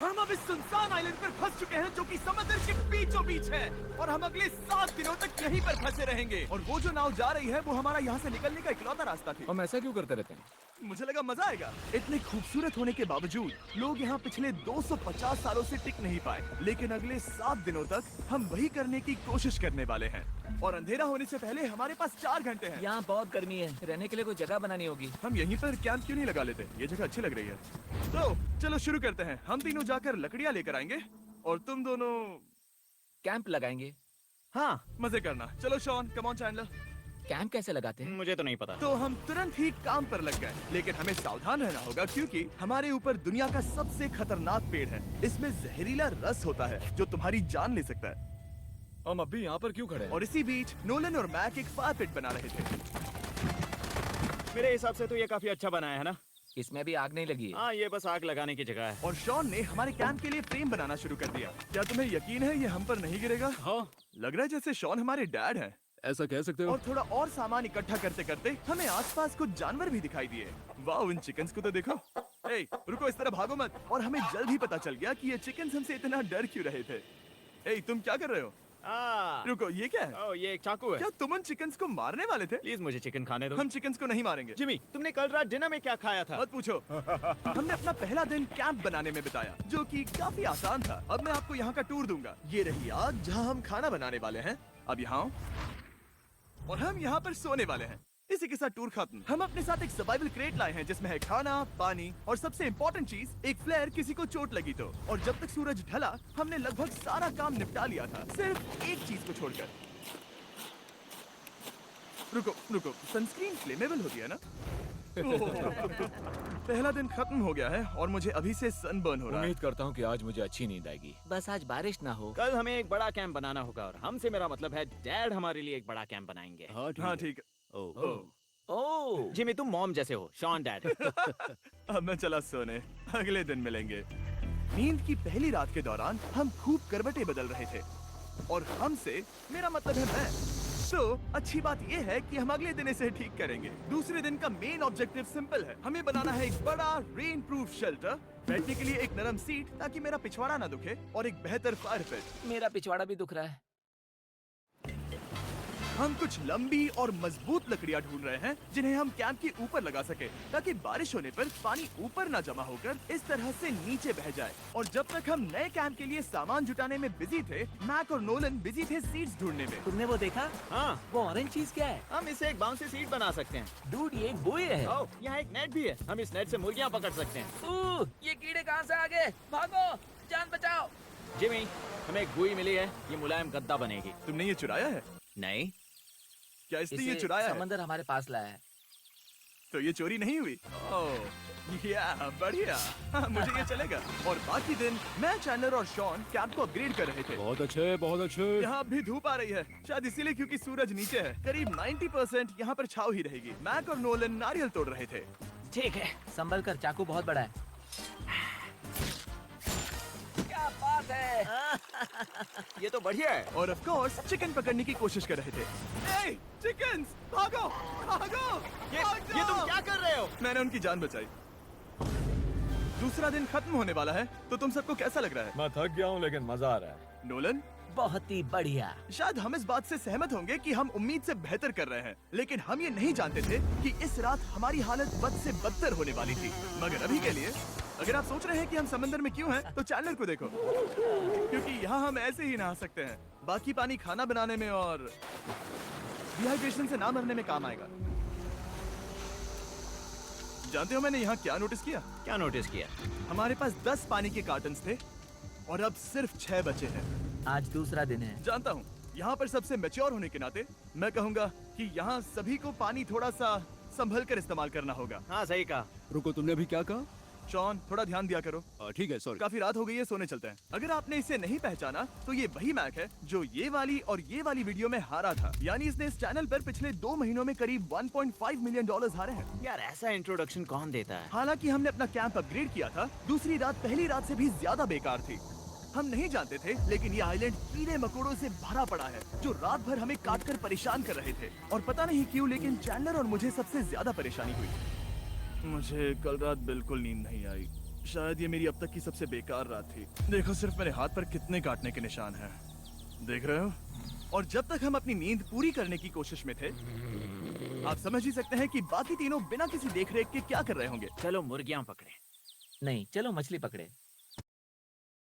हम अब इस सुनसान आइलैंड पर फंस चुके हैं जो कि समुद्र के बीचों बीच है और हम अगले 7 दिनों तक यहीं पर फंसे रहेंगे। और वो जो नाव जा रही है वो हमारा यहाँ से निकलने का इकलौता रास्ता थी। हम ऐसा क्यों करते रहते हैं? मुझे लगा मजा आएगा। इतने खूबसूरत होने के बावजूद लोग यहाँ पिछले 250 सालों से टिक नहीं पाए, लेकिन अगले 7 दिनों तक हम वही करने की कोशिश करने वाले हैं। और अंधेरा होने से पहले हमारे पास 4 घंटे हैं। यहाँ बहुत गर्मी है, रहने के लिए कोई जगह बनानी होगी। हम यहीं पर कैंप क्यों नहीं लगा लेते? ये जगह अच्छी लग रही है। तो चलो शुरू करते हैं। हम तीनों जाकर लकड़ियाँ लेकर आएंगे और तुम दोनों कैंप लगाएंगे। हाँ मजे करना। चलो Shawn, come on Chandler. Camp कैसे लगाते हैं? मुझे तो नहीं पता। तो हम तुरंत ही काम पर लग गए, लेकिन हमें सावधान रहना होगा क्योंकि हमारे ऊपर दुनिया का सबसे खतरनाक पेड़ है। इसमें जहरीला रस होता है जो तुम्हारी जान ले सकता है। हम अभी यहाँ पर क्यों खड़े हैं? और इसी बीच नोलन और मैक एक फायर पिट बना रहे थे। मेरे हिसाब से तो ये काफी अच्छा बनाया है ना? इसमें भी आग नहीं लगी है। हाँ, ये बस आग लगाने की जगह है। और शॉन ने हमारे कैंप के लिए फ्रेम बनाना शुरू कर दिया। क्या तुम्हें यकीन है ये हम पर नहीं गिरेगा? हाँ, लग रहा है जैसे शॉन हमारे डैड हैं। ऐसा कह सकते हो। और थोड़ा और सामान इकट्ठा करते करते हमें आसपास कुछ जानवर भी दिखाई दिए। वाह, उन चिकन्स को तो देखो। ए, रुको, इस तरह भागो मत। और हमें जल्द ही पता चल गया कि ये चिकन्स हमसे इतना डर क्यों रहे थे। ए, तुम क्या कर रहे हो? रुको, ये क्या है? ओह, ये एक चाकू है। क्या तुम उन चिकन्स को मारने वाले थे? प्लीज मुझे चिकन खाने दो। हम चिकन्स को नहीं मारेंगे। जिमी, तुमने कल रात डिनर में क्या खाया था? मत पूछो। हमने अपना पहला दिन कैंप बनाने में बिताया, जो कि काफी आसान था। अब मैं आपको यहाँ का टूर दूंगा। ये रही आग जहाँ हम खाना बनाने वाले हैं। अब यहाँ आओ। और हम यहाँ पर सोने वाले हैं। इसी के साथ टूर खत्म। हम अपने साथ एक सर्वाइवल क्रेट लाए हैं जिसमें है खाना, पानी और सबसे इम्पोर्टेंट चीज एक फ्लेयर, किसी को चोट लगी तो। और जब तक सूरज ढला हमने लगभग सारा काम निपटा लिया था, सिर्फ एक चीज को छोड़कर। रुको, सनस्क्रीन फ्लेमेबल होती है ना? पहला दिन खत्म हो गया है और मुझे अभी से सनबर्न हो रहा है। उम्मीद करता हूँ कि आज मुझे अच्छी नींद आएगी। बस आज बारिश ना हो। कल हमें एक बड़ा कैंप बनाना होगा और हमसे मेरा मतलब है डैड हमारे लिए एक बड़ा कैंप बनाएंगे। हाँ ठीक है। ओह, जिमी, तुम मॉम जैसे हो, शॉन डैड। अब मैं चला सोने, अगले दिन मिलेंगे। नींद की पहली रात के दौरान हम खूब करवटें बदल रहे थे और हमसे मेरा मतलब है मैं। तो अच्छी बात यह है कि हम अगले दिन इसे ठीक करेंगे। दूसरे दिन का मेन ऑब्जेक्टिव सिंपल है। हमें बनाना है एक बड़ा रेन प्रूफ शेल्टर, बैठने के लिए एक नरम सीट ताकि मेरा पिछवाड़ा ना दुखे, और एक बेहतर फायर पिट। मेरा पिछवाड़ा भी दुख रहा है। हम कुछ लंबी और मजबूत लकड़ियां ढूंढ रहे हैं जिन्हें हम कैंप के ऊपर लगा सके, ताकि बारिश होने पर पानी ऊपर न जमा होकर इस तरह से नीचे बह जाए। और जब तक हम नए कैंप के लिए सामान जुटाने में बिजी थे, मैक और नोलन बिजी थे सीड्स ढूंढने में। तुमने वो देखा? हाँ, वो ऑरेंज चीज क्या है? हम इसे एक बाउंसी सीट बना सकते हैं। डूड, ये एक बुई है। ओह, यहाँ एक नेट भी है। हम इस नेट से मुर्गियाँ पकड़ सकते हैं। ये कीड़े कहाँ से आ गए? भागो, जान बचाओ। जिमी, हमें एक बुई मिली है। ये मुलायम गद्दा बनेगी। तुमने ये चुराया है? नहीं, क्या इसने ये इसे चुराया है? समंदर हमारे पास लाया है। तो ये चोरी नहीं हुई? ओह, या बढ़िया। हाँ, मुझे ये चलेगा। और बाकी दिन मैं, चैंडलर और शॉन कैंप को अपग्रेड कर रहे थे। बहुत अच्छे, बहुत अच्छे। यहाँ भी धूप आ रही है, शायद इसीलिए क्योंकि सूरज नीचे है। करीब 90% यहाँ पर छाव ही रहेगी। मैक और नोलन नारियल तोड़ रहे थे। ठीक है, संभल कर, चाकू बहुत बड़ा है। क्या बात है? ये तो बढ़िया है। और ऑफ कोर्स चिकन पकड़ने की कोशिश कर रहे थे। ए, चिकन्स, भागो, भागो, ये भागो! तुम क्या कर रहे हो? मैंने उनकी जान बचाई। दूसरा दिन खत्म होने वाला है, तो तुम सबको कैसा लग रहा है? मैं थक गया हूँ, लेकिन मजा आ रहा है। नोलन, बहुत ही बढ़िया। शायद हम इस बात से सहमत होंगे कि हम उम्मीद से बेहतर कर रहे हैं, लेकिन हम ये नहीं जानते थे कि इस रात हमारी हालत बद से बदतर होने वाली थी। मगर अभी के लिए, अगर आप सोच रहे हैं कि हम समंदर में क्यों हैं, तो चैनलर को देखो, क्योंकि यहाँ हम ऐसे ही नहा सकते हैं। बाकी पानी खाना बनाने में और डिहाइड्रेशन से ना मरने में काम आएगा। जानते हो मैंने यहाँ क्या नोटिस किया? क्या नोटिस किया? हमारे पास 10 पानी के कार्टन्स थे और अब सिर्फ 6 बचे हैं। आज दूसरा दिन है। जानता हूँ, यहाँ पर सबसे मैच्योर होने के नाते मैं कहूँगा कि यहाँ सभी को पानी थोड़ा सा संभल कर इस्तेमाल करना होगा। हाँ, सही कहा। रुको, तुमने अभी क्या कहा? शॉन, थोड़ा ध्यान दिया करो। ठीक है, सॉरी। काफी रात हो गई है, सोने चलते हैं। अगर आपने इसे नहीं पहचाना तो ये वही मैक है जो ये वाली और ये वाली वीडियो में हारा था। यानी इसने इस चैनल पर पिछले 2 महीनों में करीब $1.5 मिलियन हारे हैं। यार, ऐसा इंट्रोडक्शन कौन देता है? हालांकि हमने अपना कैंप अपग्रेड किया था, दूसरी रात पहली रात से भी ज्यादा बेकार थी। हम नहीं जानते थे, लेकिन ये आइलैंड कीड़े मकोड़ों से भरा पड़ा है जो रात भर हमें काट कर परेशान कर रहे थे। और पता नहीं क्यों, लेकिन चैंडलर और मुझे सबसे ज्यादा परेशानी हुई। मुझे कल रात बिल्कुल नींद नहीं आई। शायद ये मेरी अब तक की सबसे बेकार रात थी। देखो सिर्फ मेरे हाथ पर कितने काटने के निशान हैं। देख रहे हो? और जब तक हम अपनी नींद पूरी करने की कोशिश में थे, आप समझ ही सकते हैं कि बाकी तीनों बिना किसी देखरेख के क्या कर रहे होंगे। चलो मुर्गियां पकड़े। नहीं, चलो मछली पकड़े।